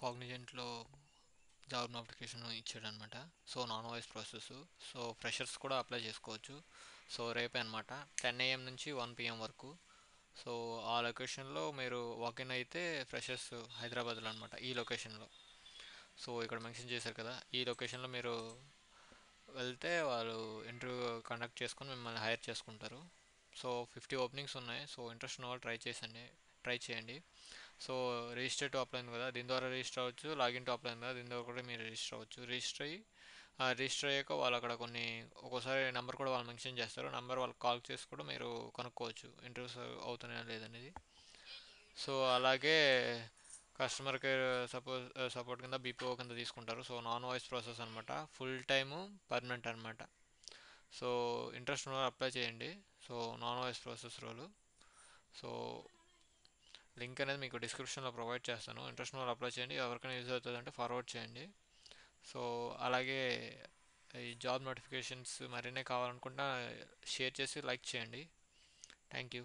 కాగ్నిజెంట్లో job notification ఇచ్చాడనమాట. So non voice process. So freshers కూడా apply చేసుకోవచ్చు. సో రేపే అనమాట, 10 AM నుంచి 1 PM వరకు. సో ఆ లొకేషన్లో మీరు వాకిన్ అయితే ఫ్రెషర్స్ హైదరాబాద్లో అనమాట, ఈ లొకేషన్లో. సో ఇక్కడ మెన్షన్ చేశారు కదా, ఈ లొకేషన్లో మీరు వెళ్తే వాళ్ళు ఇంటర్వ్యూ కండక్ట్ చేసుకొని మిమ్మల్ని హైర్ చేసుకుంటారు. సో 50 ఓపెనింగ్స్ ఉన్నాయి. సో ఇంట్రెస్ట్ ఉన్న వాళ్ళు ట్రై చేయండి. సో రిజిస్టర్ టు అప్లై ఉంది కదా, దీని ద్వారా రిజిస్టర్ అవ్వచ్చు. లాగిన్ టు అప్లై ఉంది కదా, దీని ద్వారా కూడా మీరు రిజిస్టర్ అవ్వచ్చు. రిజిస్టర్ అయ్యాక వాళ్ళు అక్కడ ఒక్కోసారి నెంబర్ కూడా వాళ్ళు మెన్షన్ చేస్తారు. నెంబర్ వాళ్ళకి కాల్ చేసి కూడా మీరు కనుక్కోవచ్చు ఇంటర్వ్యూస్ అవుతున్నాయా లేదనేది. సో అలాగే కస్టమర్ కేర్ సపోర్ట్ కింద బీపీఓ కింద తీసుకుంటారు. సో నాన్ వాయిస్ ప్రాసెస్ అనమాట, ఫుల్ టైము పర్మనెంట్ అనమాట. సో ఇంట్రెస్ట్ ఉన్న అప్లై చేయండి. సో నాన్ వాయిస్ ప్రాసెస్ రోలు. సో లింక్ అనేది మీకు డిస్క్రిప్షన్లో ప్రొవైడ్ చేస్తాను. ఇంట్రెస్ట్ ఉన్న అప్లై చేయండి. ఎవరికైనా యూజ్ అవుతుంది అంటే ఫార్వర్డ్ చేయండి. సో అలాగే ఈ జాబ్ నోటిఫికేషన్స్ మరిన్ని కావాలనుకుంటే షేర్ చేసి లైక్ చేయండి. Thank you.